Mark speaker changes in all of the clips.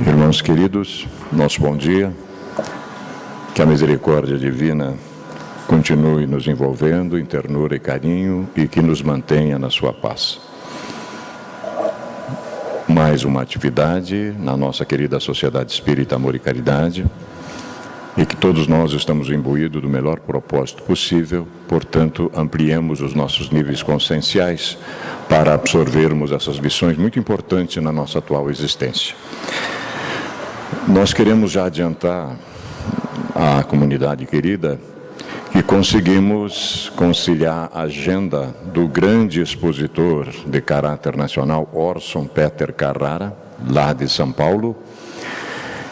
Speaker 1: Irmãos queridos, nosso bom dia, que a misericórdia divina continue nos envolvendo em ternura e carinho e que nos mantenha na sua paz. Mais uma atividade na nossa querida Sociedade Espírita Amor e Caridade e que todos nós estamos imbuídos do melhor propósito possível, portanto, ampliemos os nossos níveis conscienciais para absorvermos essas lições muito importantes na nossa atual existência. Nós queremos já adiantar à comunidade querida que conseguimos conciliar a agenda do grande expositor de caráter nacional, Orson Peter Carrara, lá de São Paulo.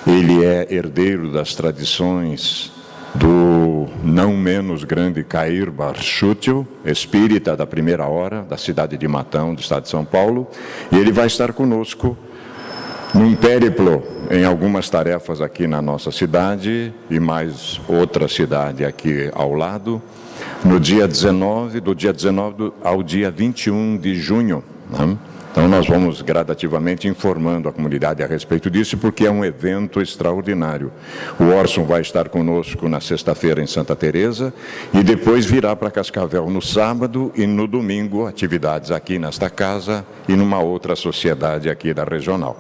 Speaker 1: Ele é herdeiro das tradições do não menos grande Cair Barchútil, espírita da primeira hora, da cidade de Matão, do estado de São Paulo, e ele vai estar conosco num périplo em algumas tarefas aqui na nossa cidade e mais outra cidade aqui ao lado, no dia 19, do dia 19 ao dia 21 de junho, né? Então nós vamos gradativamente informando a comunidade a respeito disso, porque é um evento extraordinário. O Orson vai estar conosco na sexta-feira em Santa Teresa e depois virá para Cascavel no sábado e no domingo, atividades aqui nesta casa e numa outra sociedade aqui da regional.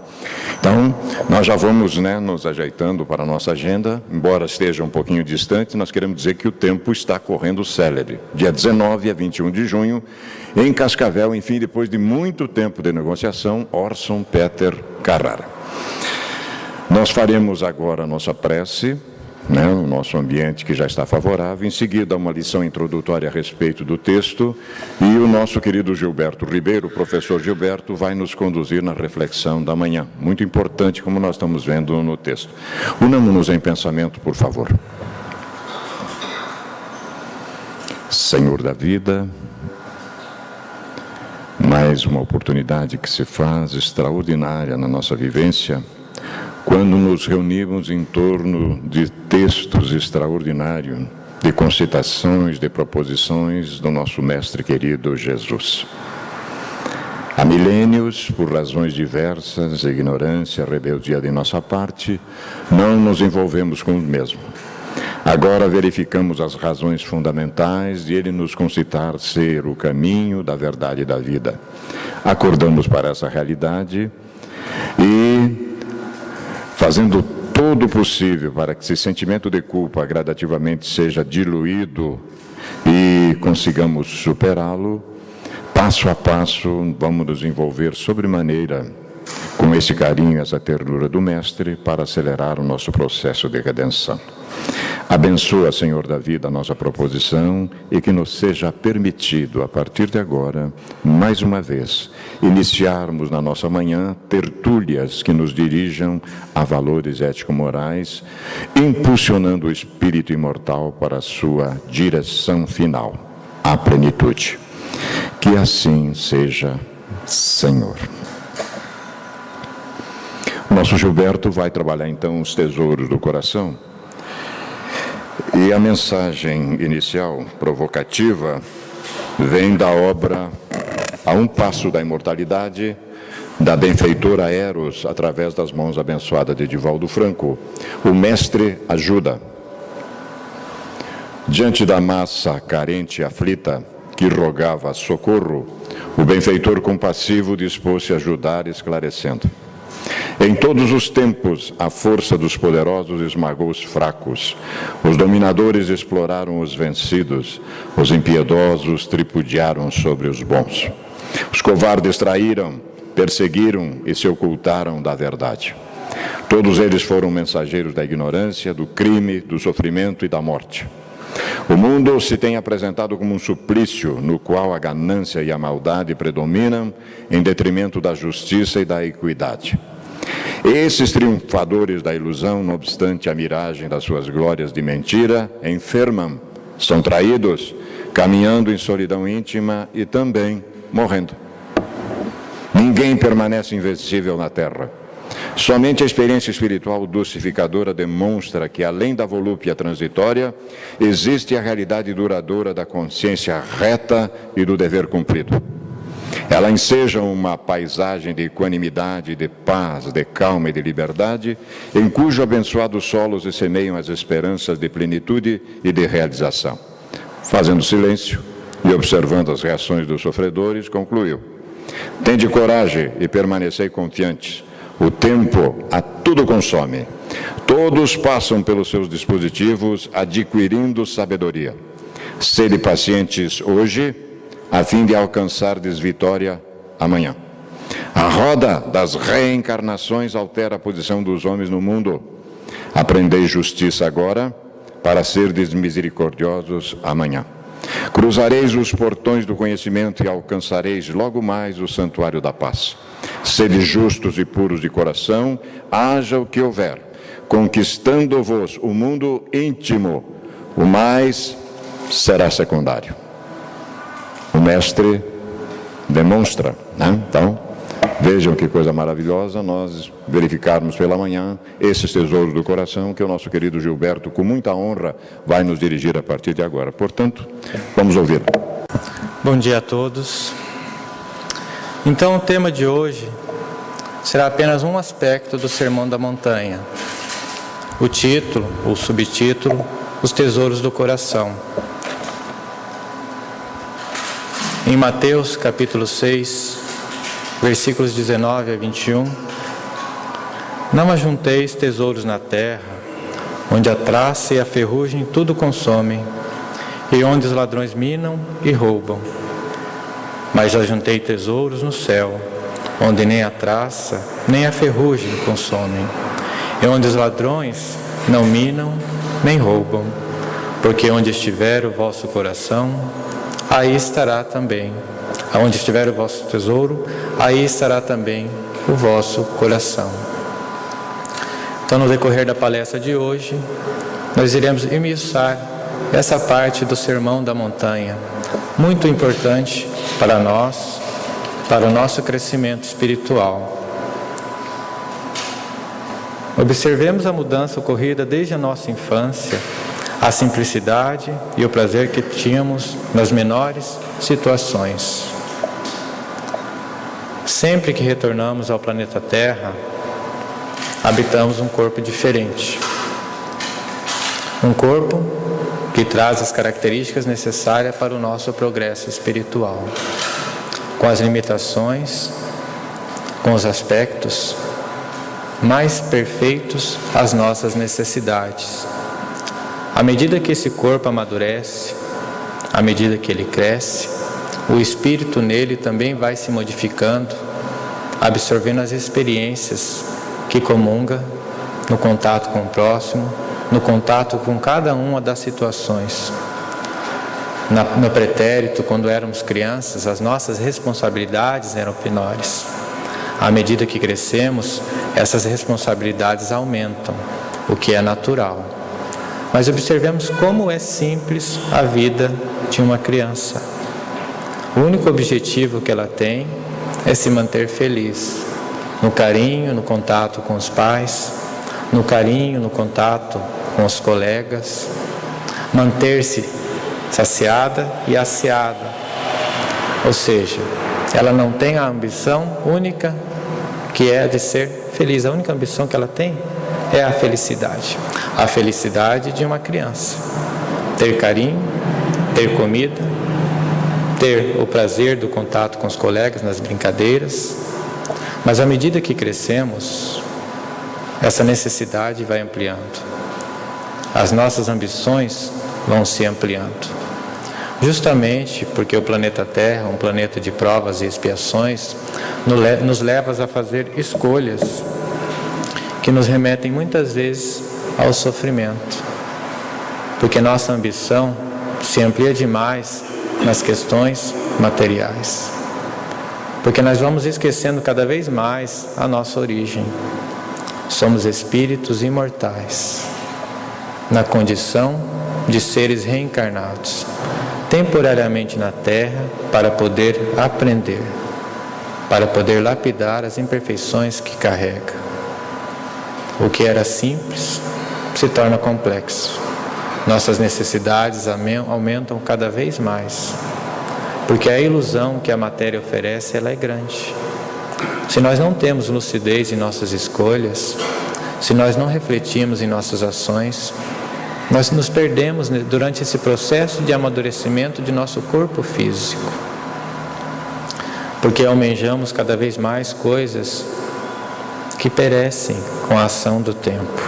Speaker 1: Então, nós já vamos nos ajeitando para a nossa agenda, embora esteja um pouquinho distante, nós queremos dizer que o tempo está correndo célere. Dia 19 a 21 de junho, em Cascavel, enfim, depois de muito tempo de negociação, Orson Peter Carrara. Nós faremos agora a nossa prece, o nosso ambiente que já está favorável, em seguida uma lição introdutória a respeito do texto, e o nosso querido Gilberto Ribeiro, o professor Gilberto, vai nos conduzir na reflexão da manhã, muito importante como nós estamos vendo no texto. Unamos-nos em pensamento, por favor. Senhor da vida, mais uma oportunidade que se faz extraordinária na nossa vivência, quando nos reunimos em torno de textos extraordinários, de concitações, de proposições do nosso Mestre querido Jesus. Há milênios, por razões diversas, ignorância, rebeldia de nossa parte, não nos envolvemos com o mesmo. Agora verificamos as razões fundamentais de ele nos concitar ser o caminho da verdade e da vida. Acordamos para essa realidade e, fazendo todo o possível para que esse sentimento de culpa gradativamente seja diluído e consigamos superá-lo, passo a passo vamos nos envolver sobremaneira com esse carinho, essa ternura do Mestre para acelerar o nosso processo de redenção. Abençoa, Senhor da vida, a nossa proposição e que nos seja permitido, a partir de agora, mais uma vez, iniciarmos na nossa manhã tertúlias que nos dirijam a valores ético-morais, impulsionando o espírito imortal para a sua direção final, a plenitude. Que assim seja, Senhor. O nosso Gilberto vai trabalhar então os tesouros do coração. E a mensagem inicial, provocativa, vem da obra A um Passo da Imortalidade, da benfeitora Eros, através das mãos abençoadas de Divaldo Franco. O Mestre ajuda. Diante da massa carente e aflita, que rogava socorro, o benfeitor compassivo dispôs-se a ajudar, esclarecendo. Em todos os tempos, a força dos poderosos esmagou os fracos, os dominadores exploraram os vencidos, os impiedosos tripudiaram sobre os bons. Os covardes traíram, perseguiram e se ocultaram da verdade. Todos eles foram mensageiros da ignorância, do crime, do sofrimento e da morte. O mundo se tem apresentado como um suplício no qual a ganância e a maldade predominam em detrimento da justiça e da equidade. Esses triunfadores da ilusão, não obstante a miragem das suas glórias de mentira, enfermam, são traídos, caminhando em solidão íntima e também morrendo. Ninguém permanece invencível na Terra. Somente a experiência espiritual dulcificadora demonstra que, além da volúpia transitória, existe a realidade duradoura da consciência reta e do dever cumprido. Ela enseja uma paisagem de equanimidade, de paz, de calma e de liberdade, em cujo abençoado solo se semeiam as esperanças de plenitude e de realização. Fazendo silêncio e observando as reações dos sofredores, concluiu: tende coragem e permanecei confiantes. O tempo a tudo consome. Todos passam pelos seus dispositivos adquirindo sabedoria. Sede pacientes hoje, a fim de alcançardes vitória amanhã. A roda das reencarnações altera a posição dos homens no mundo. Aprendei justiça agora, para serdes misericordiosos amanhã. Cruzareis os portões do conhecimento e alcançareis logo mais o santuário da paz. Sede justos e puros de coração, haja o que houver, conquistando-vos o mundo íntimo, o mais será secundário. O mestre demonstra, né? Então, vejam que coisa maravilhosa nós verificarmos pela manhã esses tesouros do coração que o nosso querido Gilberto, com muita honra, vai nos dirigir a partir de agora. Portanto, vamos ouvir.
Speaker 2: Bom dia a todos. Então, o tema de hoje será apenas um aspecto do Sermão da Montanha. O título, ou subtítulo, Os Tesouros do Coração. Em Mateus, capítulo 6, versículos 19 a 21, não ajunteis tesouros na terra, onde a traça e a ferrugem tudo consomem, e onde os ladrões minam e roubam. Mas ajuntei tesouros no céu, onde nem a traça, nem a ferrugem consomem, e onde os ladrões não minam nem roubam, porque onde estiver o vosso coração, aí estará também. Aonde estiver o vosso tesouro, aí estará também o vosso coração. Então, no decorrer da palestra de hoje, nós iremos esmiuçar essa parte do Sermão da Montanha, muito importante para nós, para o nosso crescimento espiritual. Observemos a mudança ocorrida desde a nossa infância, a simplicidade e o prazer que tínhamos nas menores situações. Sempre que retornamos ao planeta Terra, habitamos um corpo diferente. Um corpo que traz as características necessárias para o nosso progresso espiritual, com as limitações, com os aspectos mais perfeitos às nossas necessidades. À medida que esse corpo amadurece, à medida que ele cresce, o espírito nele também vai se modificando, absorvendo as experiências que comunga no contato com o próximo, no contato com cada uma das situações. No pretérito, quando éramos crianças, as nossas responsabilidades eram menores. À medida que crescemos, essas responsabilidades aumentam, o que é natural. Mas observemos como é simples a vida de uma criança. O único objetivo que ela tem é se manter feliz, no carinho, no contato com os pais, no carinho, no contato com os colegas, manter-se saciada e asseada. Ou seja, ela não tem a ambição única que é de ser feliz. A única ambição que ela tem é a felicidade. A felicidade de uma criança. Ter carinho, ter comida, ter o prazer do contato com os colegas nas brincadeiras. Mas à medida que crescemos, essa necessidade vai ampliando. As nossas ambições vão se ampliando. Justamente porque o planeta Terra, um planeta de provas e expiações, nos leva a fazer escolhas que nos remetem muitas vezes ao sofrimento. Porque nossa ambição se amplia demais nas questões materiais. Porque nós vamos esquecendo cada vez mais a nossa origem. Somos espíritos imortais, na condição de seres reencarnados, temporariamente na Terra, para poder aprender, para poder lapidar as imperfeições que carrega. O que era simples se torna complexo. Nossas necessidades aumentam cada vez mais, Porque a ilusão que a matéria oferece, ela é grande. Se nós não temos lucidez em nossas escolhas, se nós não refletimos em nossas ações, nós nos perdemos durante esse processo de amadurecimento de nosso corpo físico. Porque almejamos cada vez mais coisas que perecem com a ação do tempo.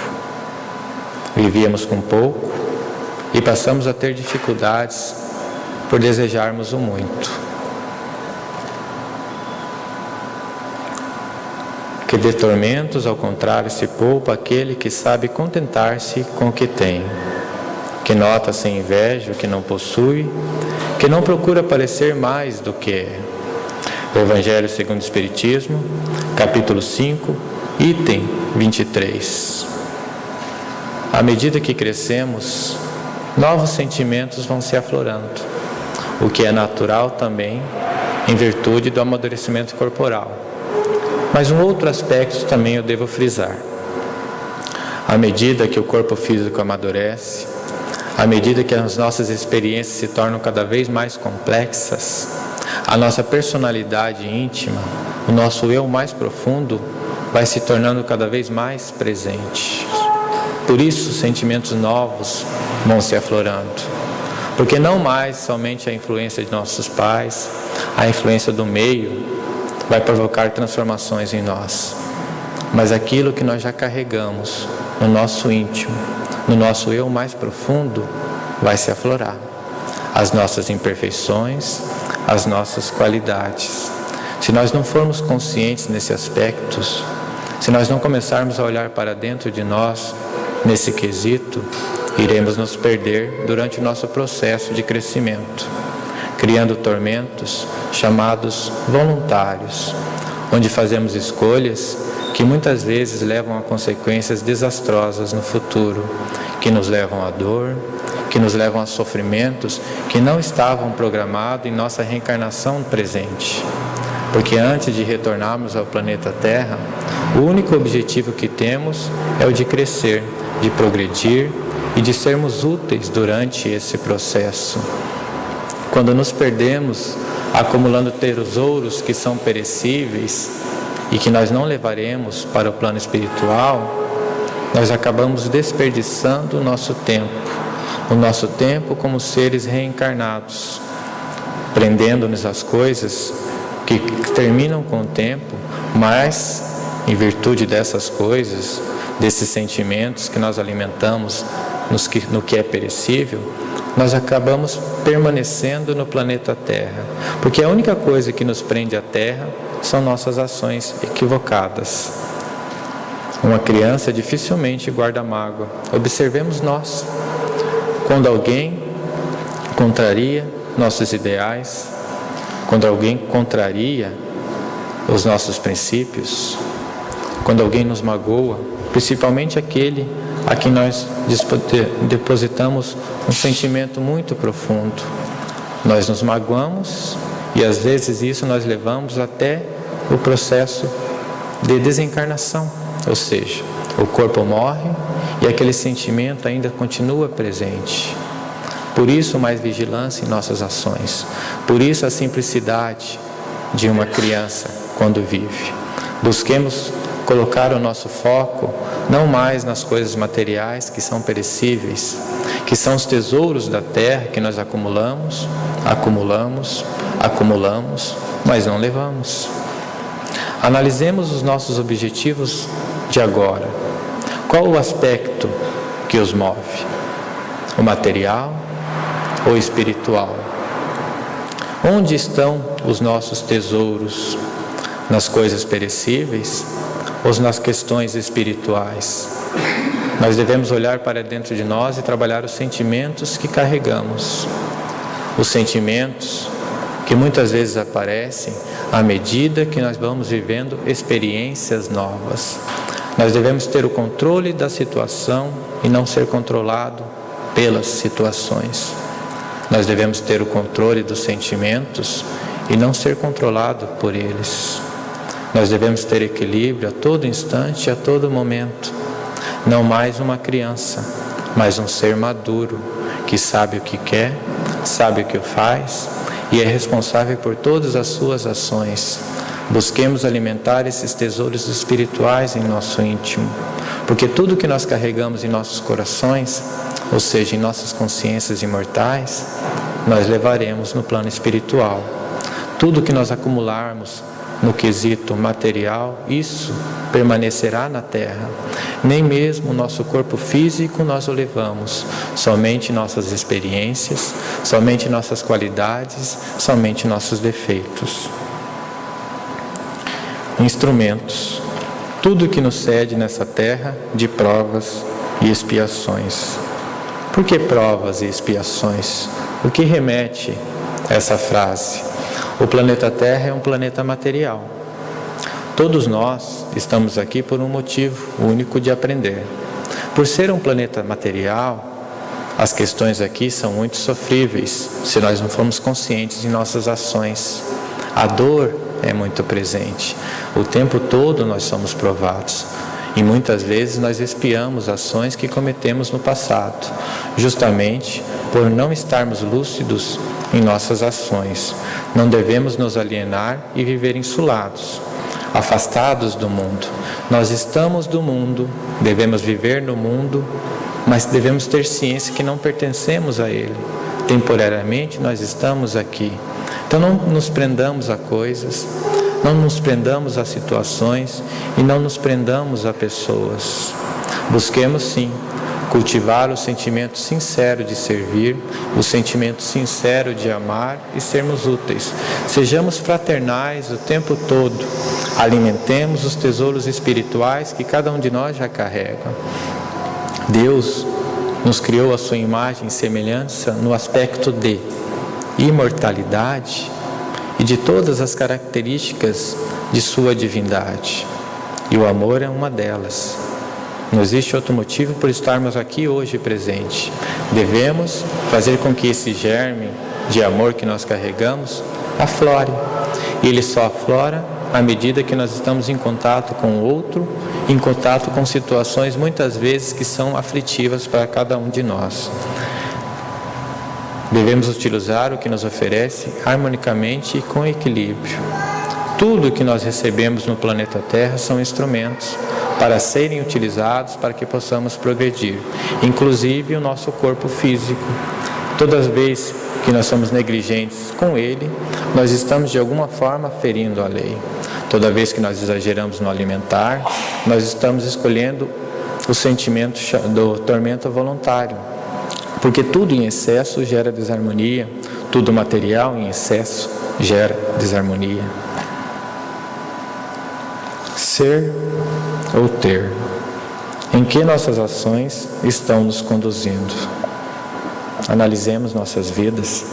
Speaker 2: Vivíamos com pouco e passamos a ter dificuldades por desejarmos o muito. Que de tormentos, ao contrário, se poupa aquele que sabe contentar-se com o que tem, que nota sem inveja o que não possui, que não procura parecer mais do que é. O Evangelho segundo o Espiritismo, capítulo 5, item 23. À medida que crescemos, novos sentimentos vão se aflorando, o que é natural também em virtude do amadurecimento corporal. Mas um outro aspecto também eu devo frisar. À medida que o corpo físico amadurece, à medida que as nossas experiências se tornam cada vez mais complexas, a nossa personalidade íntima, o nosso eu mais profundo, vai se tornando cada vez mais presente. Por isso, sentimentos novos vão se aflorando. Porque não mais somente a influência de nossos pais, a influência do meio, vai provocar transformações em nós. Mas aquilo que nós já carregamos no nosso íntimo, no nosso eu mais profundo, vai se aflorar. As nossas imperfeições, as nossas qualidades. Se nós não formos conscientes nesse aspecto, se nós não começarmos a olhar para dentro de nós, nesse quesito, iremos nos perder durante o nosso processo de crescimento, criando tormentos chamados voluntários, onde fazemos escolhas que muitas vezes levam a consequências desastrosas no futuro, que nos levam à dor, que nos levam a sofrimentos que não estavam programados em nossa reencarnação presente. Porque antes de retornarmos ao planeta Terra, o único objetivo que temos é o de crescer, de progredir e de sermos úteis durante esse processo. Quando nos perdemos acumulando tesouros que são perecíveis e que nós não levaremos para o plano espiritual, nós acabamos desperdiçando o nosso tempo como seres reencarnados, prendendo-nos às coisas que terminam com o tempo, mas em virtude dessas coisas, desses sentimentos que nós alimentamos no que é perecível, nós acabamos permanecendo no planeta Terra, porque a única coisa que nos prende à Terra são nossas ações equivocadas. Uma criança dificilmente guarda mágoa. Observemos nós. Quando alguém contraria nossos ideais, quando alguém contraria os nossos princípios, quando alguém nos magoa, principalmente aquele a quem nós depositamos um sentimento muito profundo, nós nos magoamos e às vezes isso nós levamos até o processo de desencarnação, ou seja, o corpo morre e aquele sentimento ainda continua presente. Por isso, mais vigilância em nossas ações. Por isso, a simplicidade de uma criança quando vive. Busquemos colocar o nosso foco não mais nas coisas materiais que são perecíveis, que são os tesouros da terra que nós acumulamos, mas não levamos. Analisemos os nossos objetivos de agora. Qual o aspecto que os move? O material ou o espiritual? Onde estão os nossos tesouros? Nas coisas perecíveis ou nas questões espirituais? Nós devemos olhar para dentro de nós e trabalhar os sentimentos que carregamos. Os sentimentos que muitas vezes aparecem à medida que nós vamos vivendo experiências novas. Nós devemos ter o controle da situação e não ser controlado pelas situações. Nós devemos ter o controle dos sentimentos e não ser controlado por eles. Nós devemos ter equilíbrio a todo instante e a todo momento. Não mais uma criança, mas um ser maduro, que sabe o que quer, sabe o que faz e é responsável por todas as suas ações. Busquemos alimentar esses tesouros espirituais em nosso íntimo, porque tudo que nós carregamos em nossos corações, ou seja, em nossas consciências imortais, nós levaremos no plano espiritual. Tudo que nós acumularmos no quesito material, isso permanecerá na Terra. Nem mesmo o nosso corpo físico nós o levamos, somente nossas experiências, somente nossas qualidades, somente nossos defeitos. Instrumentos. Tudo que nos cede nessa terra de provas e expiações. Por que provas e expiações? O que remete essa frase? O planeta Terra é um planeta material. Todos nós estamos aqui por um motivo único de aprender. Por ser um planeta material, as questões aqui são muito sofríveis, se nós não formos conscientes de nossas ações. A dor é muito presente. O tempo todo nós somos provados. E muitas vezes nós expiamos ações que cometemos no passado, justamente por não estarmos lúcidos em nossas ações. Não devemos nos alienar e viver insulados, afastados do mundo. Nós estamos do mundo, devemos viver no mundo, mas devemos ter ciência que não pertencemos a ele. Temporariamente nós estamos aqui. Então não nos prendamos a coisas, não nos prendamos a situações e não nos prendamos a pessoas. Busquemos sim cultivar o sentimento sincero de servir, o sentimento sincero de amar e sermos úteis. Sejamos fraternais o tempo todo. Alimentemos os tesouros espirituais que cada um de nós já carrega. Deus nos criou a sua imagem e semelhança no aspecto de imortalidade e de todas as características de sua divindade. E o amor é uma delas. Não existe outro motivo por estarmos aqui hoje presente. Devemos fazer com que esse germe de amor que nós carregamos aflore. E ele só aflora à medida que nós estamos em contato com o outro, em contato com situações muitas vezes que são aflitivas para cada um de nós. Devemos utilizar o que nos oferece harmonicamente e com equilíbrio. Tudo que nós recebemos no planeta Terra são instrumentos para serem utilizados para que possamos progredir, inclusive o nosso corpo físico. Todas as vezes que nós somos negligentes com ele, nós estamos de alguma forma ferindo a lei. Toda vez que nós exageramos no alimentar, nós estamos escolhendo o sentimento do tormento voluntário. Porque tudo em excesso gera desarmonia, tudo material em excesso gera desarmonia. Ser ou ter? Em que nossas ações estão nos conduzindo? Analisemos nossas vidas,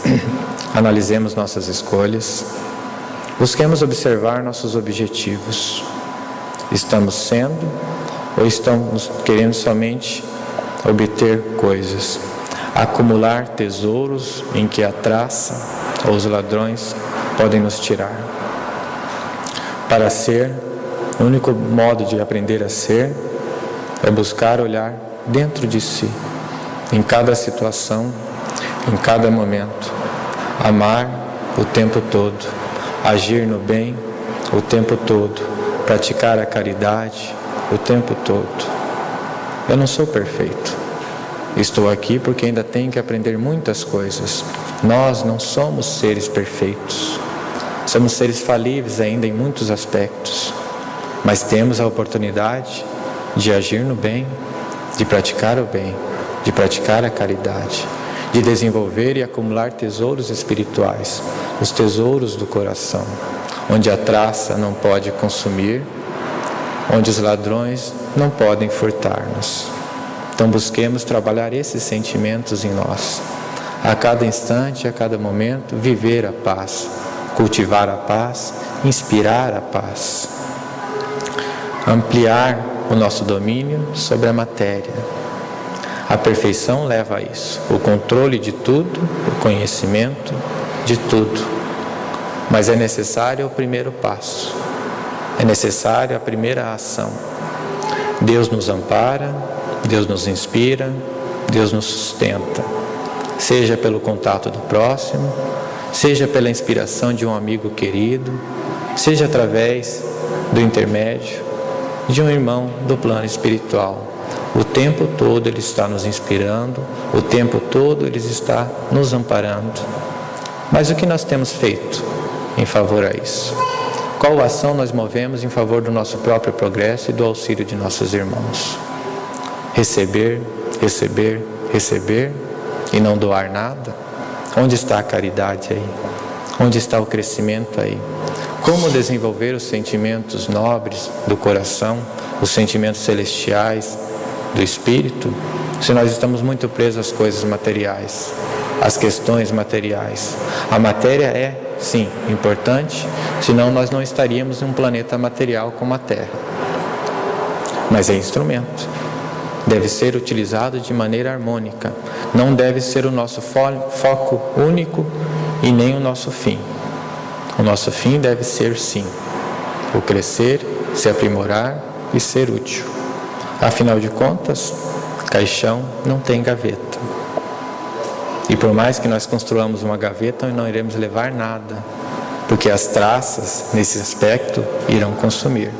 Speaker 2: analisemos nossas escolhas, busquemos observar nossos objetivos. Estamos sendo ou estamos querendo somente obter coisas? Acumular tesouros em que a traça ou os ladrões podem nos tirar. Para ser, o único modo de aprender a ser é buscar olhar dentro de si, em cada situação, em cada momento. Amar o tempo todo, agir no bem o tempo todo, praticar a caridade o tempo todo. Eu não sou perfeito. Estou aqui porque ainda tenho que aprender muitas coisas. Nós não somos seres perfeitos. Somos seres falíveis ainda em muitos aspectos. Mas temos a oportunidade de agir no bem, de praticar o bem, de praticar a caridade, de desenvolver e acumular tesouros espirituais, os tesouros do coração, onde a traça não pode consumir, onde os ladrões não podem furtar-nos. Então busquemos trabalhar esses sentimentos em nós. A cada instante, a cada momento, viver a paz, cultivar a paz, inspirar a paz. Ampliar o nosso domínio sobre a matéria. A perfeição leva a isso, o controle de tudo, o conhecimento de tudo. Mas é necessário o primeiro passo, é necessário a primeira ação. Deus nos ampara, Deus nos inspira, Deus nos sustenta, seja pelo contato do próximo, seja pela inspiração de um amigo querido, seja através do intermédio de um irmão do plano espiritual. O tempo todo Ele está nos inspirando, o tempo todo Ele está nos amparando. Mas o que nós temos feito em favor a isso? Qual ação nós movemos em favor do nosso próprio progresso e do auxílio de nossos irmãos? Receber, receber, receber e não doar nada? Onde está a caridade aí? Onde está o crescimento aí? Como desenvolver os sentimentos nobres do coração, os sentimentos celestiais do espírito, se nós estamos muito presos às coisas materiais, às questões materiais? A matéria é, sim, importante, senão nós não estaríamos em um planeta material como a Terra. Mas é instrumento. Deve ser utilizado de maneira harmônica. Não deve ser o nosso foco único e nem o nosso fim. O nosso fim deve ser, sim, o crescer, se aprimorar e ser útil. Afinal de contas, caixão não tem gaveta. E por mais que nós construamos uma gaveta, nós não iremos levar nada, porque as traças, nesse aspecto, irão consumir.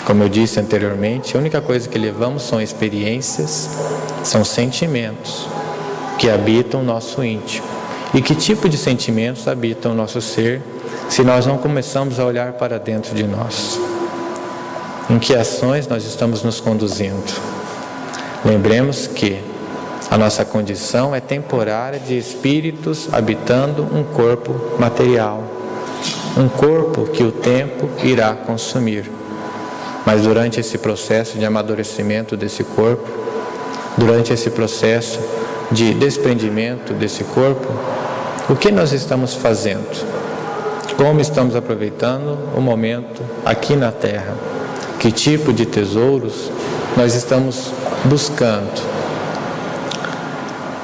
Speaker 2: Como eu disse anteriormente, a única coisa que levamos são experiências, são sentimentos que habitam o nosso íntimo. E que tipo de sentimentos habitam o nosso ser, se nós não começamos a olhar para dentro de nós? Em que ações nós estamos nos conduzindo? Lembremos que a nossa condição é temporária de espíritos habitando um corpo material. Um corpo que o tempo irá consumir. Mas durante esse processo de amadurecimento desse corpo, durante esse processo de desprendimento desse corpo, o que nós estamos fazendo? Como estamos aproveitando o momento aqui na Terra? Que tipo de tesouros nós estamos buscando?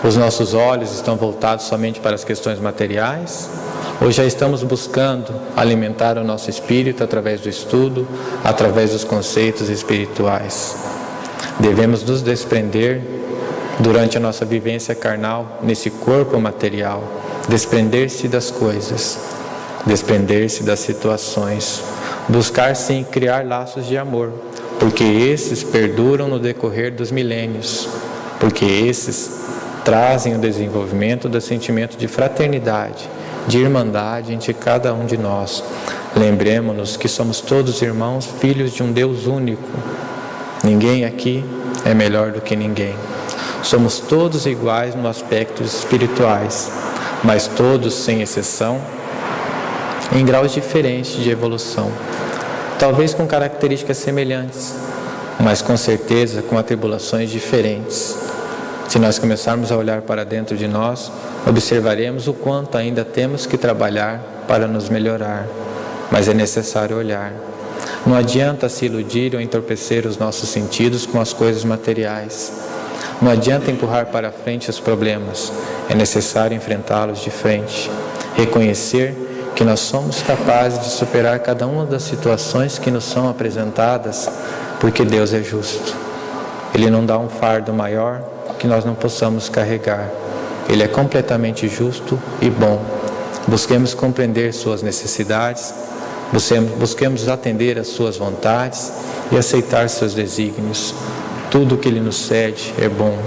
Speaker 2: Os nossos olhos estão voltados somente para as questões materiais? Ou já estamos buscando alimentar o nosso espírito através do estudo, através dos conceitos espirituais? Devemos nos desprender durante a nossa vivência carnal, nesse corpo material, desprender-se das coisas, desprender-se das situações, buscar sim criar laços de amor, porque esses perduram no decorrer dos milênios, porque esses trazem o desenvolvimento do sentimento de fraternidade, de irmandade entre cada um de nós. Lembremos-nos que somos todos irmãos, filhos de um Deus único. Ninguém aqui é melhor do que ninguém. Somos todos iguais nos aspectos espirituais, mas todos, sem exceção, em graus diferentes de evolução. Talvez com características semelhantes, mas com certeza com atribulações diferentes. Se nós começarmos a olhar para dentro de nós, observaremos o quanto ainda temos que trabalhar para nos melhorar, mas é necessário olhar. Não adianta se iludir ou entorpecer os nossos sentidos com as coisas materiais. Não adianta empurrar para frente os problemas, é necessário enfrentá-los de frente. Reconhecer que nós somos capazes de superar cada uma das situações que nos são apresentadas, porque Deus é justo. Ele não dá um fardo maior que nós não possamos carregar. Ele é completamente justo e bom. Busquemos compreender suas necessidades, busquemos atender às suas vontades e aceitar seus desígnios. Tudo que Ele nos cede é bom.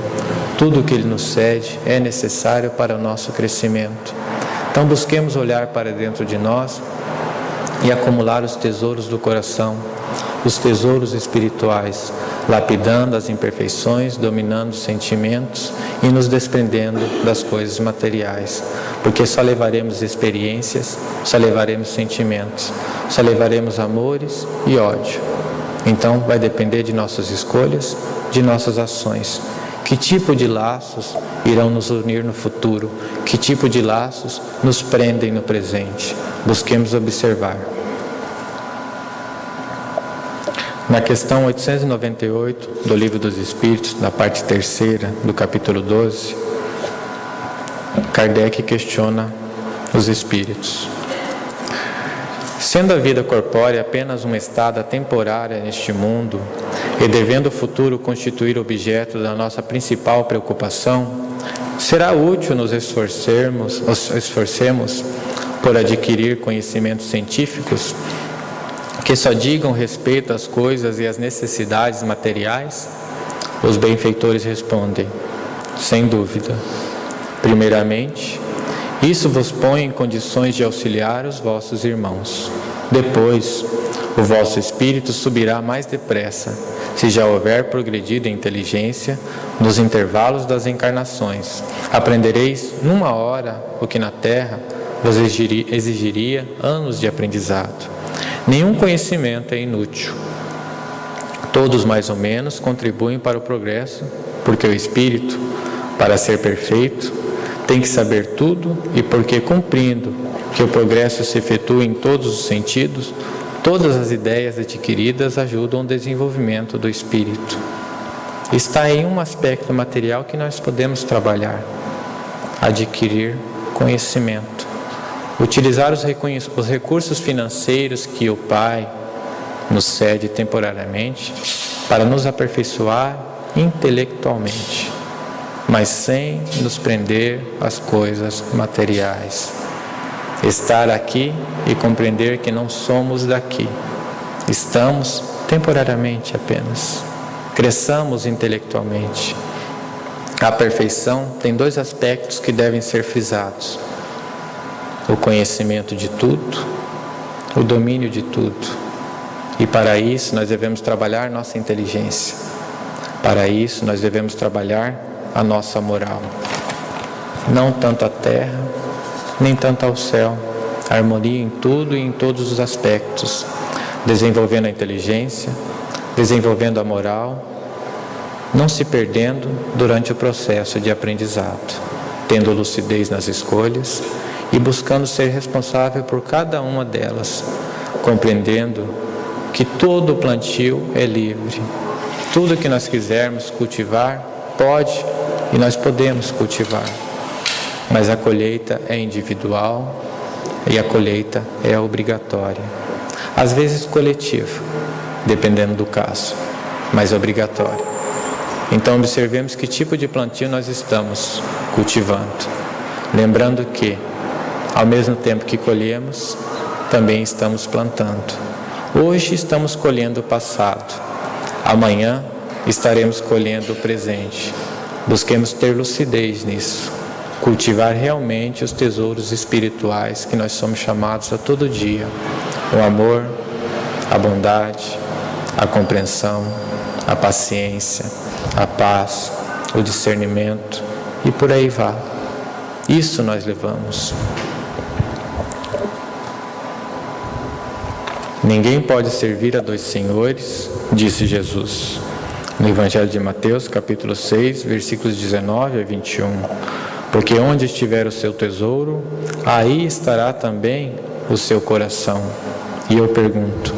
Speaker 2: Tudo que Ele nos cede é necessário para o nosso crescimento. Então busquemos olhar para dentro de nós e acumular os tesouros do coração, os tesouros espirituais, lapidando as imperfeições, dominando os sentimentos e nos desprendendo das coisas materiais, porque só levaremos experiências, só levaremos sentimentos, só levaremos amores e ódio. Então vai depender de nossas escolhas, de nossas ações. Que tipo de laços irão nos unir no futuro? Que tipo de laços nos prendem no presente? Busquemos observar. Na questão 898 do Livro dos Espíritos, na parte 3ª do capítulo 12, Kardec questiona os espíritos. Sendo a vida corpórea apenas uma estada temporária neste mundo, e devendo o futuro constituir objeto da nossa principal preocupação, Será útil nos esforcemos por adquirir conhecimentos científicos que só digam respeito às coisas e às necessidades materiais? Os benfeitores respondem: sem dúvida. Primeiramente, isso vos põe em condições de auxiliar os vossos irmãos. Depois, o vosso espírito subirá mais depressa, se já houver progredido em inteligência nos intervalos das encarnações. Aprendereis numa hora o que na Terra vos exigiria anos de aprendizado. Nenhum conhecimento é inútil. Todos, mais ou menos, contribuem para o progresso, porque o espírito, para ser perfeito, tem que saber tudo, e porque, cumprindo que o progresso se efetua em todos os sentidos, todas as ideias adquiridas ajudam o desenvolvimento do espírito. Está aí um aspecto material que nós podemos trabalhar: adquirir conhecimento. Utilizar os recursos financeiros que o Pai nos cede temporariamente para nos aperfeiçoar intelectualmente, mas sem nos prender às coisas materiais. Estar aqui e compreender que não somos daqui. Estamos temporariamente apenas. Cresçamos intelectualmente. A perfeição tem dois aspectos que devem ser frisados: o conhecimento de tudo, o domínio de tudo. E para isso nós devemos trabalhar nossa inteligência. Para isso nós devemos trabalhar a nossa moral. Não tanto a terra, nem tanto ao céu. Harmonia em tudo e em todos os aspectos. Desenvolvendo a inteligência, desenvolvendo a moral, não se perdendo durante o processo de aprendizado, tendo lucidez nas escolhas e buscando ser responsável por cada uma delas, compreendendo que todo o plantio é livre. Tudo que nós quisermos cultivar, pode e nós podemos cultivar. Mas a colheita é individual e a colheita é obrigatória. Às vezes coletiva, dependendo do caso, mas obrigatória. Então observemos que tipo de plantio nós estamos cultivando. Lembrando que, ao mesmo tempo que colhemos, também estamos plantando. Hoje estamos colhendo o passado. Amanhã estaremos colhendo o presente. Busquemos ter lucidez nisso. Cultivar realmente os tesouros espirituais que nós somos chamados a todo dia. O amor, a bondade, a compreensão, a paciência, a paz, o discernimento e por aí vai. Isso nós levamos. Ninguém pode servir a dois senhores, disse Jesus, no Evangelho de Mateus, capítulo 6, versículos 19 a 21. Porque onde estiver o seu tesouro, aí estará também o seu coração. E eu pergunto: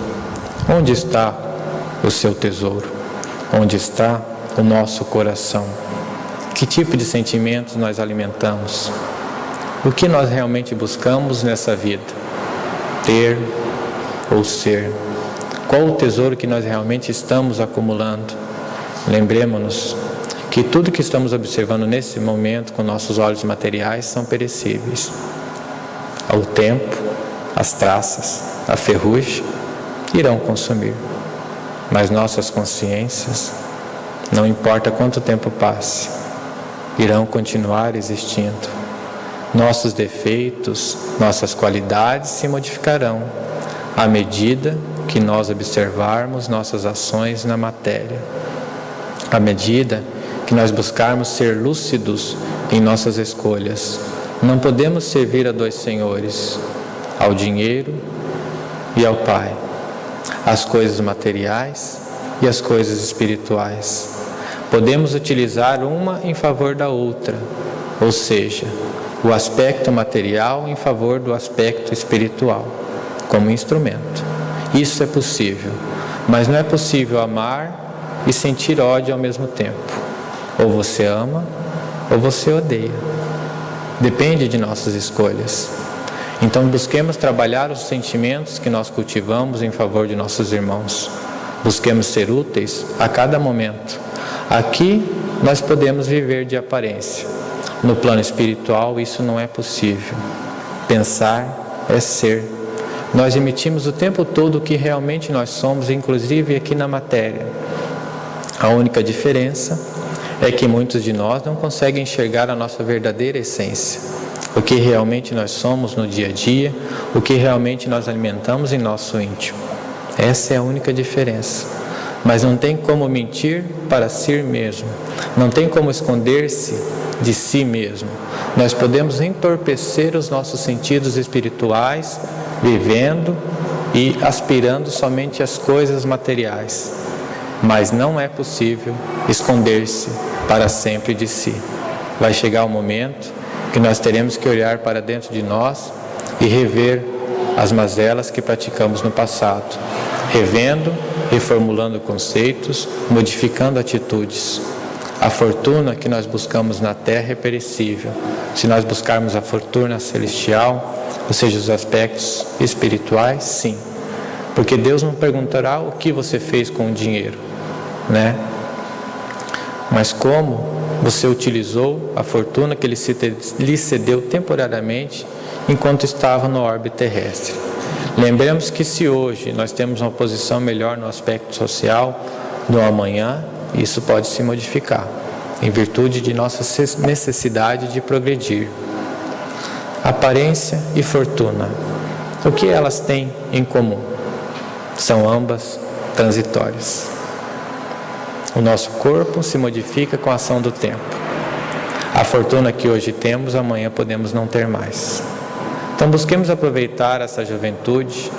Speaker 2: onde está o seu tesouro? Onde está o nosso coração? Que tipo de sentimentos nós alimentamos? O que nós realmente buscamos nessa vida? Ter ou ser? Qual o tesouro que nós realmente estamos acumulando? Lembremos-nos que tudo que estamos observando nesse momento com nossos olhos materiais são perecíveis. O tempo, as traças, a ferrugem irão consumir. Mas nossas consciências, não importa quanto tempo passe, irão continuar existindo. Nossos defeitos, nossas qualidades se modificarão à medida que nós observarmos nossas ações na matéria. À medida que nós buscarmos ser lúcidos em nossas escolhas. Não podemos servir a dois senhores, ao dinheiro e ao Pai, às coisas materiais e às coisas espirituais. Podemos utilizar uma em favor da outra, ou seja, o aspecto material em favor do aspecto espiritual, como instrumento. Isso é possível, mas não é possível amar e sentir ódio ao mesmo tempo. Ou você ama, ou você odeia. Depende de nossas escolhas. Então busquemos trabalhar os sentimentos que nós cultivamos em favor de nossos irmãos. Busquemos ser úteis a cada momento. Aqui nós podemos viver de aparência, No plano espiritual, isso não é possível. Pensar é ser. Nós emitimos o tempo todo o que realmente nós somos, inclusive aqui na matéria. A única diferença é que muitos de nós não conseguem enxergar a nossa verdadeira essência, o que realmente nós somos no dia a dia, o que realmente nós alimentamos em nosso íntimo. Essa é a única diferença. Mas não tem como mentir para si mesmo, não tem como esconder-se de si mesmo. Nós podemos entorpecer os nossos sentidos espirituais, vivendo e aspirando somente às coisas materiais, mas não é possível esconder-se para sempre de si. Vai chegar o momento que nós teremos que olhar para dentro de nós e rever as mazelas que praticamos no passado, revendo, reformulando conceitos, modificando atitudes. A fortuna que nós buscamos na terra é perecível. Se nós buscarmos a fortuna celestial, ou seja, os aspectos espirituais, sim. Porque Deus não perguntará o que você fez com o dinheiro, né? Mas como você utilizou a fortuna que lhe cedeu temporariamente enquanto estava no orbe terrestre. Lembremos que se hoje nós temos uma posição melhor no aspecto social, no amanhã, isso pode se modificar, em virtude de nossa necessidade de progredir. Aparência e fortuna, o que elas têm em comum? São ambas transitórias. O nosso corpo se modifica com a ação do tempo. A fortuna que hoje temos, amanhã podemos não ter mais. Então busquemos aproveitar essa juventude,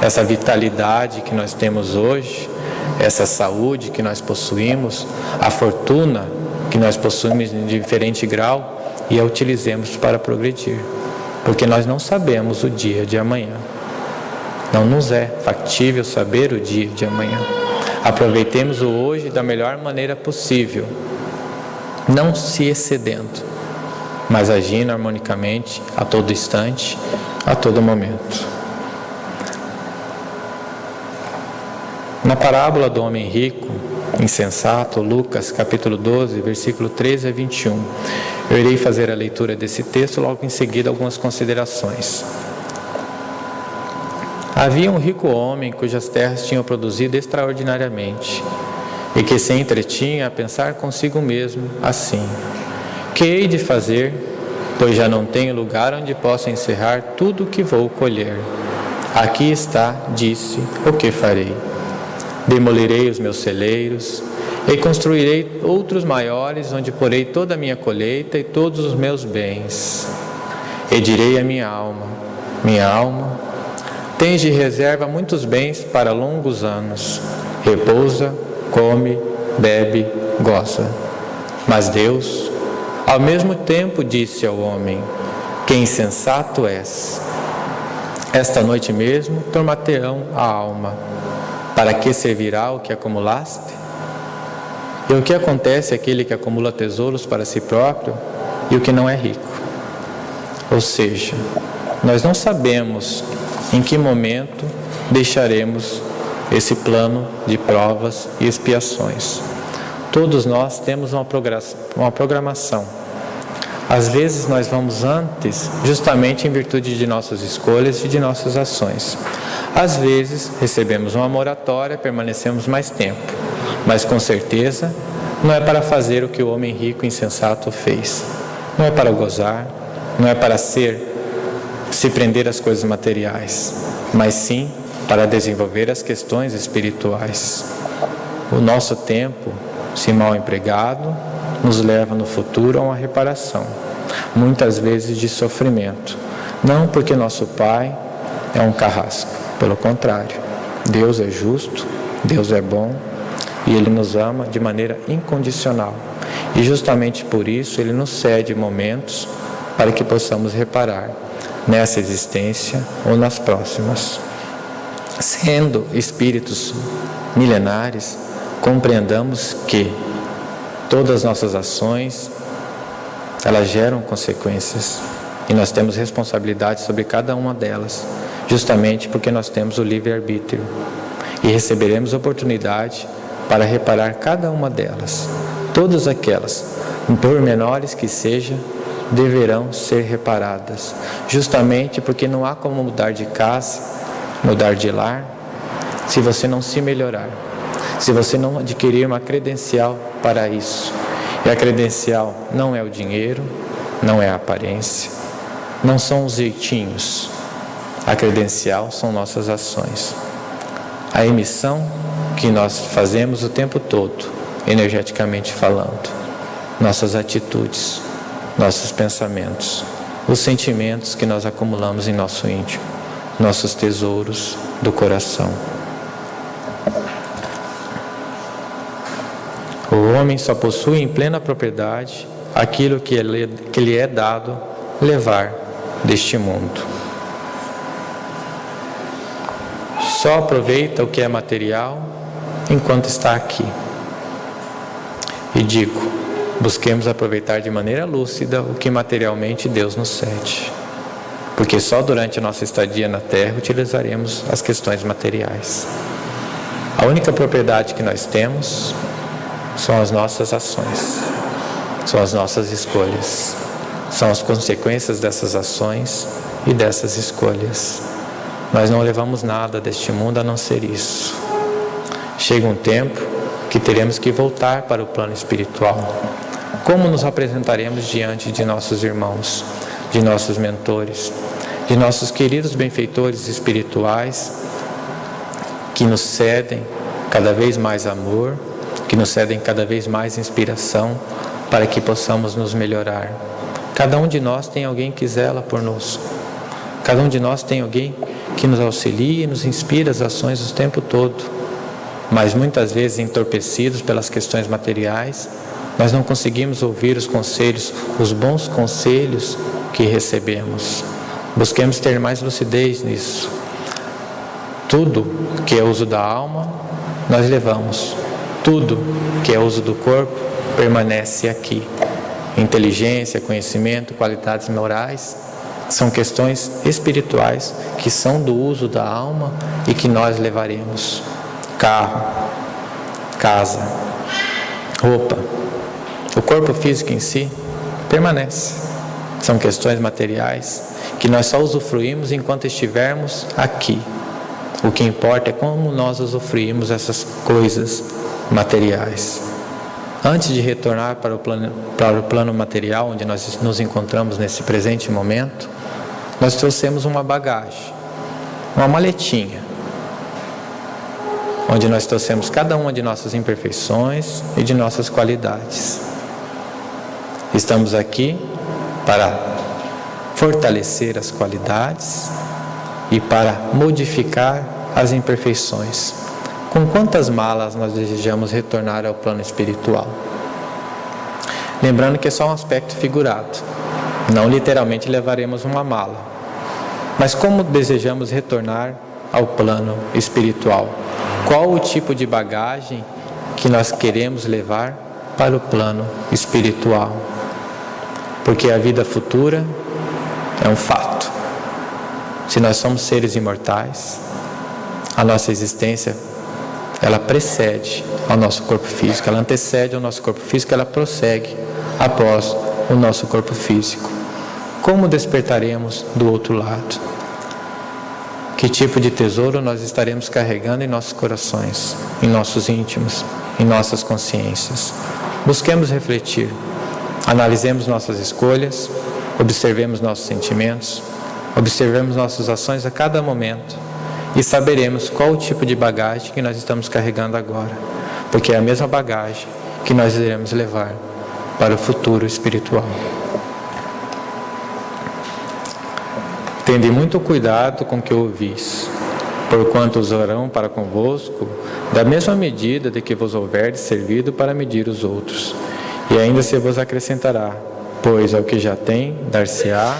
Speaker 2: essa vitalidade que nós temos hoje, essa saúde que nós possuímos, a fortuna que nós possuímos em diferente grau, e a utilizemos para progredir. Porque nós não sabemos o dia de amanhã. Não nos é factível saber o dia de amanhã. Aproveitemos o hoje da melhor maneira possível, não se excedendo, mas agindo harmonicamente a todo instante, a todo momento. Na parábola do homem rico, insensato, Lucas capítulo 12, versículo 13 a 21, eu irei fazer a leitura desse texto, logo em seguida algumas considerações. Havia um rico homem cujas terras tinham produzido extraordinariamente, e que se entretinha a pensar consigo mesmo assim: que hei de fazer, pois já não tenho lugar onde possa encerrar tudo o que vou colher? Aqui está, disse, o que farei. Demolirei os meus celeiros e construirei outros maiores, onde porei toda a minha colheita e todos os meus bens. E direi à minha alma: minha alma, tens de reserva muitos bens para longos anos. Repousa, come, bebe, goza. Mas Deus, ao mesmo tempo, disse ao homem: que insensato és! Esta noite mesmo tornar-te-ão a alma. Para que servirá o que acumulaste? E o que acontece àquele que acumula tesouros para si próprio e o que não é rico? Ou seja, nós não sabemos em que momento deixaremos esse plano de provas e expiações. Todos nós temos uma programação. Às vezes nós vamos antes, justamente em virtude de nossas escolhas e de nossas ações. Às vezes recebemos uma moratória, permanecemos mais tempo, mas com certeza não é para fazer o que o homem rico e insensato fez. Não é para gozar, não é para se prender às coisas materiais, mas sim para desenvolver as questões espirituais. O nosso tempo, se mal empregado, nos leva no futuro a uma reparação, muitas vezes de sofrimento, não porque nosso Pai é um carrasco, pelo contrário, Deus é justo, Deus é bom e Ele nos ama de maneira incondicional, e justamente por isso Ele nos cede momentos para que possamos reparar nessa existência ou nas próximas. Sendo espíritos milenares, compreendamos que todas as nossas ações, elas geram consequências e nós temos responsabilidade sobre cada uma delas, justamente porque nós temos o livre-arbítrio e receberemos oportunidade para reparar cada uma delas, todas aquelas, por menores que sejam, deverão ser reparadas, justamente porque não há como mudar de casa, mudar de lar, se você não se melhorar, se você não adquirir uma credencial para isso. E a credencial não é o dinheiro, não é a aparência, não são os jeitinhos. A credencial são nossas ações. A emissão que nós fazemos o tempo todo, energeticamente falando. Nossas atitudes, nossos pensamentos, os sentimentos que nós acumulamos em nosso íntimo, nossos tesouros do coração. O homem só possui em plena propriedade aquilo que lhe é dado levar deste mundo. Só aproveita o que é material enquanto está aqui. E digo, busquemos aproveitar de maneira lúcida o que materialmente Deus nos cede. Porque só durante a nossa estadia na Terra utilizaremos as questões materiais. A única propriedade que nós temos são as nossas ações, são as nossas escolhas, são as consequências dessas ações e dessas escolhas. Nós não levamos nada deste mundo a não ser isso. Chega um tempo que teremos que voltar para o plano espiritual. Como nos apresentaremos diante de nossos irmãos, de nossos mentores, de nossos queridos benfeitores espirituais que nos cedem cada vez mais amor, que nos cedem cada vez mais inspiração para que possamos nos melhorar. Cada um de nós tem alguém que zela por nós. Cada um de nós tem alguém que nos auxilia e nos inspira as ações o tempo todo. Mas muitas vezes, entorpecidos pelas questões materiais, nós não conseguimos ouvir os conselhos, os bons conselhos que recebemos. Busquemos ter mais lucidez nisso. Tudo que é uso da alma, nós levamos. Tudo que é uso do corpo, permanece aqui. Inteligência, conhecimento, qualidades morais, são questões espirituais que são do uso da alma e que nós levaremos. Carro, casa, roupa, o corpo físico em si permanece. São questões materiais que nós só usufruímos enquanto estivermos aqui. O que importa é como nós usufruímos essas coisas materiais. Antes de retornar para o plano material, onde nós nos encontramos nesse presente momento, nós trouxemos uma bagagem, uma maletinha, onde nós trouxemos cada uma de nossas imperfeições e de nossas qualidades. Estamos aqui para fortalecer as qualidades e para modificar as imperfeições. Com quantas malas nós desejamos retornar ao plano espiritual? Lembrando que é só um aspecto figurado. Não literalmente levaremos uma mala. Mas como desejamos retornar ao plano espiritual? Qual o tipo de bagagem que nós queremos levar para o plano espiritual? Porque a vida futura é um fato. Se nós somos seres imortais, a nossa existência, ela precede ao nosso corpo físico, ela antecede ao nosso corpo físico, ela prossegue após o nosso corpo físico. Como despertaremos do outro lado? Que tipo de tesouro nós estaremos carregando em nossos corações, em nossos íntimos, em nossas consciências? Busquemos refletir, analisemos nossas escolhas, observemos nossos sentimentos, observemos nossas ações a cada momento e saberemos qual o tipo de bagagem que nós estamos carregando agora, porque é a mesma bagagem que nós iremos levar para o futuro espiritual. Tende muito cuidado com o que ouvis, porquanto usarão para convosco da mesma medida de que vos houverdes servido para medir os outros, e ainda se vos acrescentará, pois ao que já tem, dar-se-á,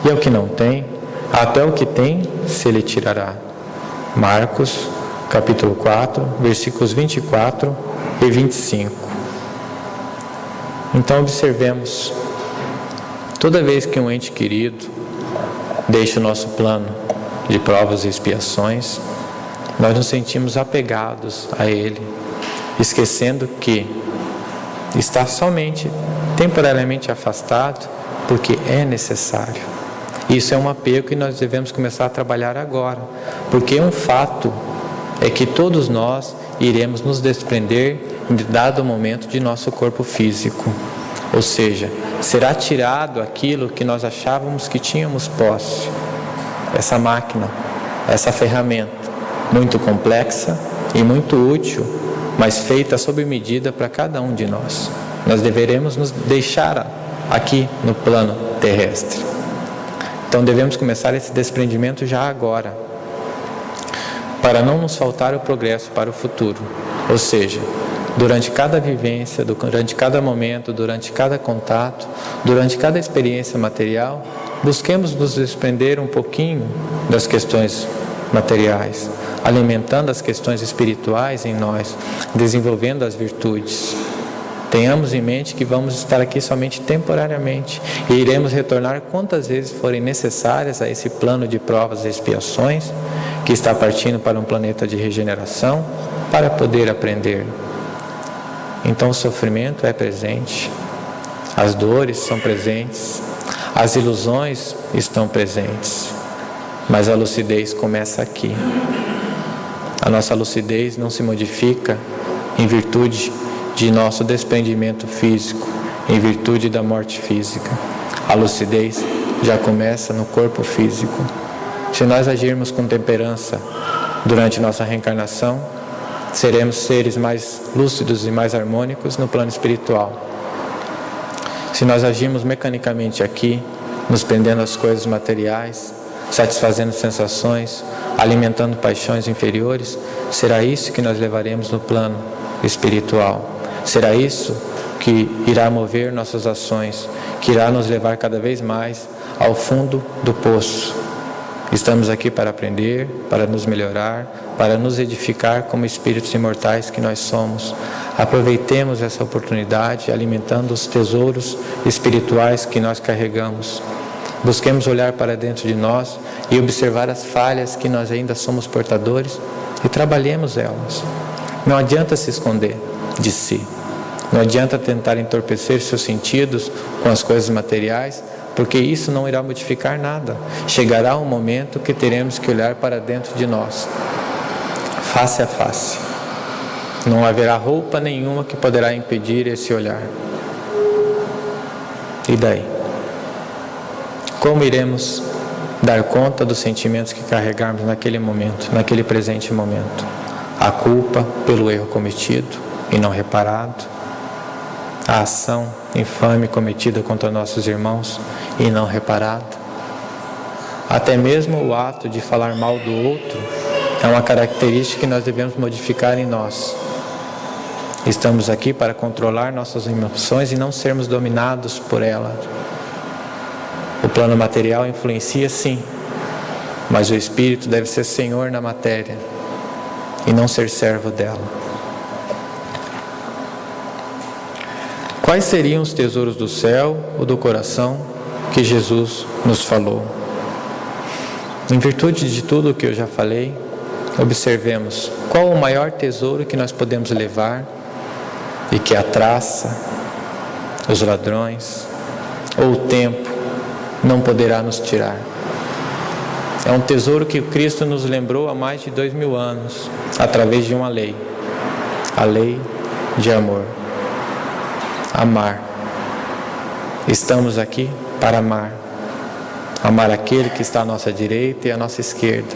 Speaker 2: e ao que não tem, até o que tem, se lhe tirará. Marcos, capítulo 4, versículos 24 e 25. Então observemos, toda vez que um ente querido deixa o nosso plano de provas e expiações, nós nos sentimos apegados a ele, esquecendo que está somente temporariamente afastado porque é necessário. Isso é um apego que nós devemos começar a trabalhar agora, porque um fato é que todos nós iremos nos desprender em dado momento de nosso corpo físico. Ou seja, será tirado aquilo que nós achávamos que tínhamos posse. Essa máquina, essa ferramenta, muito complexa e muito útil, mas feita sob medida para cada um de nós. Nós deveremos nos deixar aqui no plano terrestre. Então devemos começar esse desprendimento já agora, para não nos faltar o progresso para o futuro. Ou seja, durante cada vivência, durante cada momento, durante cada contato, durante cada experiência material, busquemos nos desprender um pouquinho das questões materiais, alimentando as questões espirituais em nós, desenvolvendo as virtudes. Tenhamos em mente que vamos estar aqui somente temporariamente e iremos retornar quantas vezes forem necessárias a esse plano de provas e expiações que está partindo para um planeta de regeneração para poder aprender. Então o sofrimento é presente, as dores são presentes, as ilusões estão presentes, mas a lucidez começa aqui. A nossa lucidez não se modifica em virtude de nosso desprendimento físico, em virtude da morte física. A lucidez já começa no corpo físico. Se nós agirmos com temperança durante nossa reencarnação, seremos seres mais lúcidos e mais harmônicos no plano espiritual. Se nós agirmos mecanicamente aqui, nos prendendo às coisas materiais, satisfazendo sensações, alimentando paixões inferiores, será isso que nós levaremos no plano espiritual. Será isso que irá mover nossas ações, que irá nos levar cada vez mais ao fundo do poço. Estamos aqui para aprender, para nos melhorar, para nos edificar como espíritos imortais que nós somos. Aproveitemos essa oportunidade, alimentando os tesouros espirituais que nós carregamos. Busquemos olhar para dentro de nós e observar as falhas que nós ainda somos portadores e trabalhemos elas. Não adianta se esconder de si. Não adianta tentar entorpecer seus sentidos com as coisas materiais, porque isso não irá modificar nada. Chegará um momento que teremos que olhar para dentro de nós, face a face. Não haverá roupa nenhuma que poderá impedir esse olhar. E daí? Como iremos dar conta dos sentimentos que carregarmos naquele momento, naquele presente momento? A culpa pelo erro cometido e não reparado, a ação infame cometida contra nossos irmãos e não reparada, até mesmo o ato de falar mal do outro é uma característica que nós devemos modificar em nós. Estamos aqui para controlar nossas emoções e não sermos dominados por ela. O plano material influencia sim, mas o espírito deve ser senhor na matéria e não ser servo dela. Quais seriam os tesouros do céu ou do coração que Jesus nos falou? Em virtude de tudo o que eu já falei, observemos qual o maior tesouro que nós podemos levar e que a traça, os ladrões ou o tempo não poderá nos tirar. É um tesouro que o Cristo nos lembrou há mais de 2000 anos, através de uma lei, a lei de amor. Amar. Estamos aqui para amar. Amar aquele que está à nossa direita e à nossa esquerda.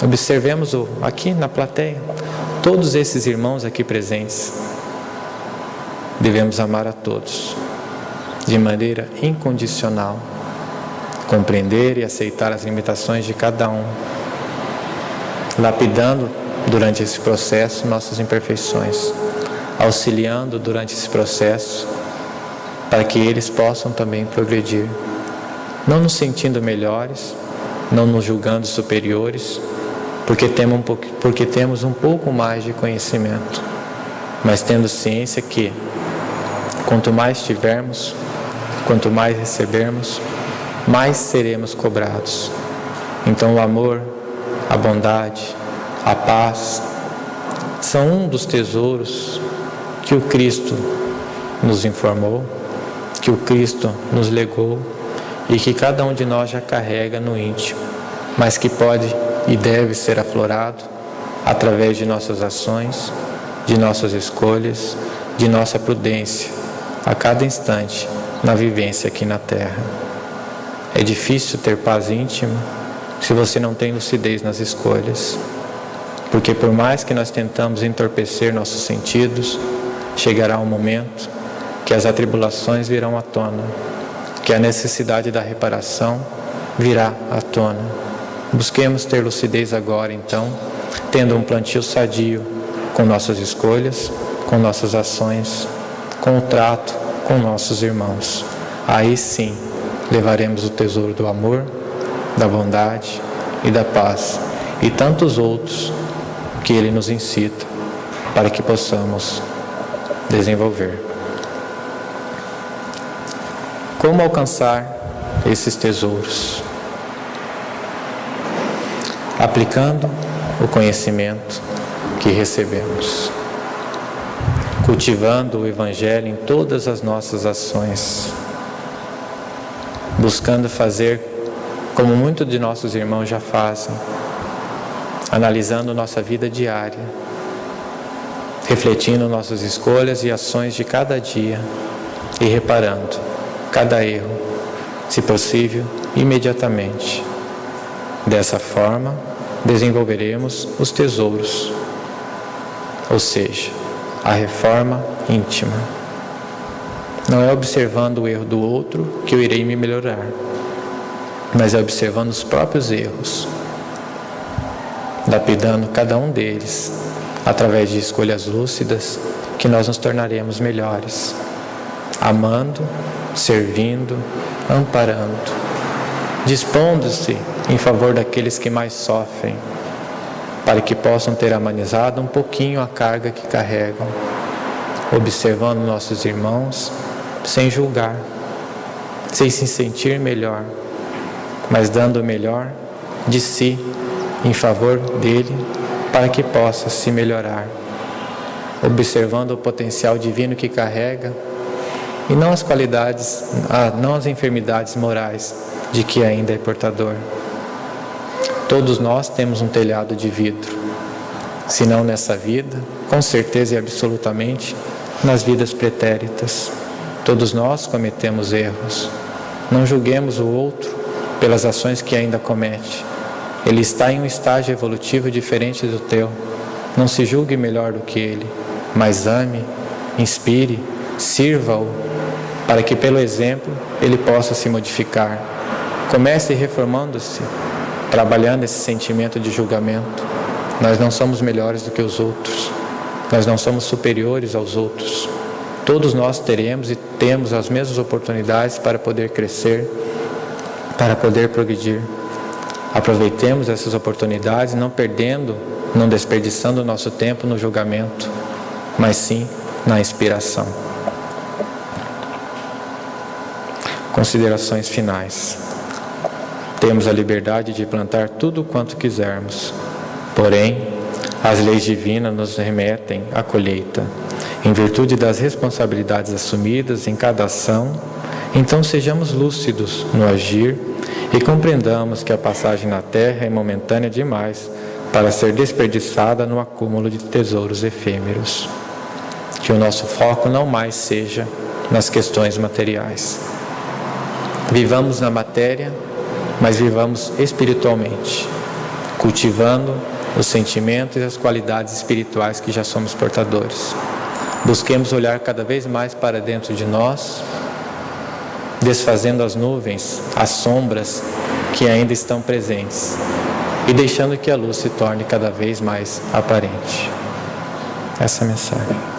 Speaker 2: Observemos aqui na plateia, todos esses irmãos aqui presentes. Devemos amar a todos, de maneira incondicional. Compreender e aceitar as limitações de cada um, lapidando durante esse processo nossas imperfeições, auxiliando durante esse processo para que eles possam também progredir, não nos sentindo melhores, não nos julgando superiores, porque temos um pouco mais de conhecimento, mas tendo ciência que quanto mais tivermos, quanto mais recebermos, mais seremos cobrados. Então o amor, a bondade, a paz são um dos tesouros que o Cristo nos informou, que o Cristo nos legou e que cada um de nós já carrega no íntimo, mas que pode e deve ser aflorado através de nossas ações, de nossas escolhas, de nossa prudência, a cada instante na vivência aqui na Terra. É difícil ter paz íntima se você não tem lucidez nas escolhas, porque por mais que nós tentamos entorpecer nossos sentidos, chegará um momento que as atribulações virão à tona, que a necessidade da reparação virá à tona. Busquemos ter lucidez agora, então, tendo um plantio sadio com nossas escolhas, com nossas ações, com o trato com nossos irmãos. Aí sim, levaremos o tesouro do amor, da bondade e da paz e tantos outros que Ele nos incita para que possamos desenvolver. Como alcançar esses tesouros? Aplicando o conhecimento que recebemos, cultivando o Evangelho em todas as nossas ações, buscando fazer como muitos de nossos irmãos já fazem, analisando nossa vida diária, refletindo nossas escolhas e ações de cada dia e reparando cada erro, se possível, imediatamente. Dessa forma, desenvolveremos os tesouros, ou seja, a reforma íntima. Não é observando o erro do outro que eu irei me melhorar, mas é observando os próprios erros, lapidando cada um deles, através de escolhas lúcidas, que nós nos tornaremos melhores, amando, servindo, amparando, dispondo-se em favor daqueles que mais sofrem, para que possam ter amenizado um pouquinho a carga que carregam, observando nossos irmãos sem julgar, sem se sentir melhor, mas dando o melhor de si em favor dele, para que possa se melhorar, observando o potencial divino que carrega e não as qualidades, não as enfermidades morais de que ainda é portador. Todos nós temos um telhado de vidro, se não nessa vida, com certeza e absolutamente nas vidas pretéritas. Todos nós cometemos erros. Não julguemos o outro pelas ações que ainda comete. Ele está em um estágio evolutivo diferente do teu. Não se julgue melhor do que ele, mas ame, inspire, sirva-o, para que pelo exemplo ele possa se modificar. Comece reformando-se, trabalhando esse sentimento de julgamento. Nós não somos melhores do que os outros. Nós não somos superiores aos outros. Todos nós teremos e temos as mesmas oportunidades para poder crescer, para poder progredir. Aproveitemos essas oportunidades, não perdendo, não desperdiçando o nosso tempo no julgamento, mas sim na inspiração. Considerações finais. Temos a liberdade de plantar tudo quanto quisermos, porém, as leis divinas nos remetem à colheita, em virtude das responsabilidades assumidas em cada ação. Então sejamos lúcidos no agir e compreendamos que a passagem na Terra é momentânea demais para ser desperdiçada no acúmulo de tesouros efêmeros. Que o nosso foco não mais seja nas questões materiais. Vivamos na matéria, mas vivamos espiritualmente, cultivando os sentimentos e as qualidades espirituais que já somos portadores. Busquemos olhar cada vez mais para dentro de nós, desfazendo as nuvens, as sombras que ainda estão presentes e deixando que a luz se torne cada vez mais aparente. Essa é a mensagem.